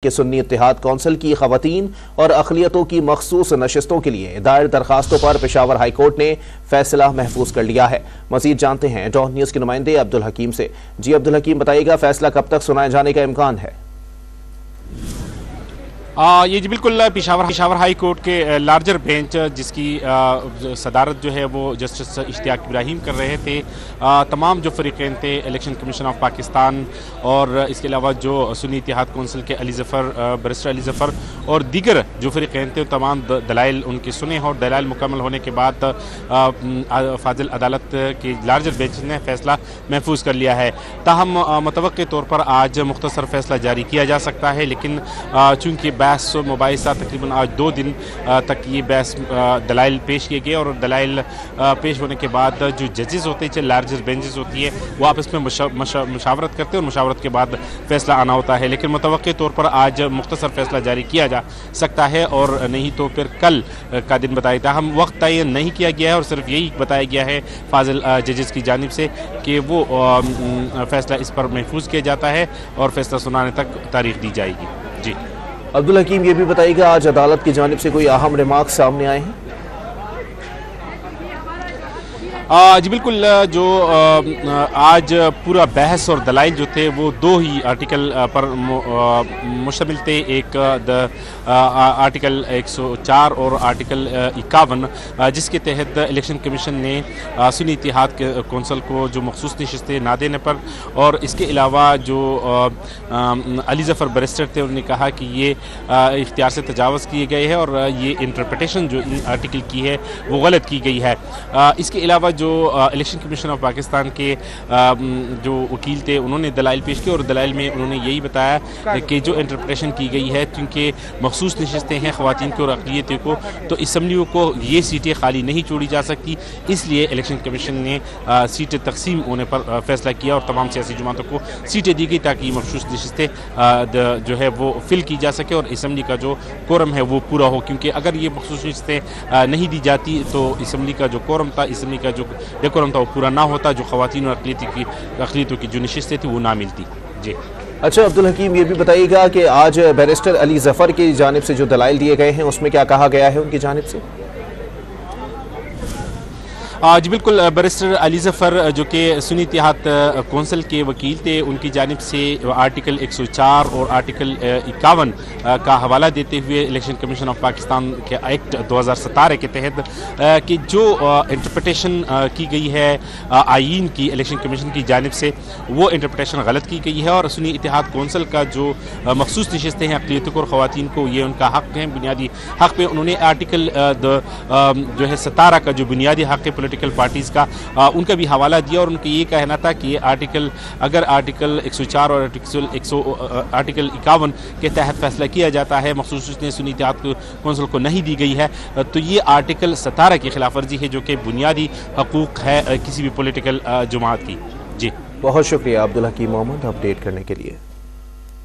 कि सुन्नी इत्तेहाद कौंसिल की खवातीन और अक़लियतों की मखसूस नशिस्तों के लिए दायर दरखास्तों पर पेशावर हाई कोर्ट ने फैसला महफूज कर लिया है। मजीद जानते हैं डॉन न्यूज़ के नुमाइंदे अब्दुल हकीम से। जी अब्दुल हकीम, बताइएगा फैसला कब तक सुनाए जाने का इम्कान है? ये जी बिल्कुल पेशावर हाई कोर्ट के लार्जर बेंच जिसकी सदारत जो है वो जस्टिस इश्तियाक इब्राहिम कर रहे थे, तमाम जो फरीक़ैन थे इलेक्शन कमीशन ऑफ पाकिस्तान और इसके अलावा जो सुन्नी इत्तेहाद कौंसिल के बैरिस्टर अली ज़फ़र और दीगर जो फरीक़ैन थे तमाम दलाइल उनके सुने और दलाइल मुकम्मल होने के बाद फाजिल अदालत की लार्जर बेंच ने फैसला महफूज कर लिया है। ताहम मुतवक्के तौर पर आज मुख्तसर फैसला जारी किया जा सकता है, लेकिन चूँकि बहस मुबाहिसा तकरीबन आज 2 दिन तक ये बहस दलाइल पेश किए गए और दलाइल पेश होने के बाद जो जजेस होते हैं, लार्जर बेंचेस होती है, वो आपस में मशावरत करते हैं और मशावरत के बाद फैसला आना होता है। लेकिन मुतवक्के तौर पर आज मुख्तसर फैसला जारी किया जा सकता है और नहीं तो फिर कल का दिन बताया था। हम वक्त तयन नहीं किया गया है और सिर्फ यही बताया गया है फाजिल जजेस की जानिब से कि वो फैसला इस पर महफूज किया जाता है और फैसला सुनाने तक तारीख दी जाएगी। जी अब्दुल हकीम, ये भी बताइएगा आज अदालत की जानिब से कोई अहम रिमार्क सामने आए हैं? जी बिल्कुल, जो आज पूरा बहस और दलाइल जो थे वो 2 ही आर्टिकल पर मुश्तमिल थे। एक आर्टिकल 104 और आर्टिकल 51, जिसके तहत इलेक्शन कमीशन ने सुन्नी इत्तेहाद कौंसिल को जो मखसूस नशिस्तें ना देने पर और इसके अलावा जो अली ज़फ़र बैरिस्टर थे उन्होंने कहा कि ये इख्तियार से तजावज़ किए गए हैं और ये इंटरप्रिटेशन जो आर्टिकल की है वो गलत की गई है। इसके अलावा जो इलेक्शन कमीशन ऑफ पाकिस्तान के जो वकील थे उन्होंने दलाइल पेश किए और दलाइल में उन्होंने यही बताया कि जो इंटरप्रिटेशन की गई है, क्योंकि मखसूस नशिस्तें हैं ख़वातीन को और अक़लियतों को, तो असम्बलियों को ये सीटें खाली नहीं छोड़ी जा सकती, इसलिए इलेक्शन कमीशन ने सीटें तकसीम होने पर फैसला किया और तमाम सियासी जमातों को सीटें दी गई ताकि मखसूस नशिस्तें जो है वो फिल की जा सके और असम्बली का जो कोरम है वो पूरा हो। क्योंकि अगर ये मखसूस नशिस्तें नहीं दी जाती तो असम्बली का जो कोरम था, असम्बली का जो डेकोरम था वो पूरा ना होता, जो ख़वातीन और अक़लियतों की जो नशिस्तें थी वो ना मिलती। जी अच्छा अब्दुल हकीम, ये भी बताइएगा कि आज बैरिस्टर अली ज़फ़र की जानिब से जो दलाइल दिए गए हैं उसमें क्या कहा गया है उनकी जानिब से? जी बिल्कुल, बैरिस्टर अली ज़फ़र जो कि सुन्नी इत्तेहाद कौंसिल के वकील थे, उनकी जानिब से आर्टिकल 104 और आर्टिकल 51 का हवाला देते हुए इलेक्शन कमीशन ऑफ पाकिस्तान के एक्ट 2017 के तहत कि जो इंटरप्रिटेशन की गई है आईन की इलेक्शन कमीशन की जानिब से, वो इंटरप्रिटेशन गलत की गई है और सुन्नी इत्तेहाद कौंसिल का जो मखसूस नशिस्तें हैं अक़लियतों को और ख़वातीन को, ये उनका हक़ है, बुनियादी हक़ पे उन्होंने आर्टिकल जो है 17 का जो बुनियादी हक़ है पॉलिटिकल पार्टीज़ का, उनका भी हवाला दिया और उनका ये कहना था कि अगर आर्टिकल 104 और आर्टिकल 51 के तहत फैसला किया जाता है, मखसूस सुन्नी इत्तेहाद कौंसिल को नहीं दी गई है, तो ये आर्टिकल 17 की खिलाफ वर्जी है जो कि बुनियादी हकूक़ है किसी भी पॉलिटिकल जमात की। जी बहुत शुक्रिया अब्दुल हकीम मोहम्मद अपडेट करने के लिए।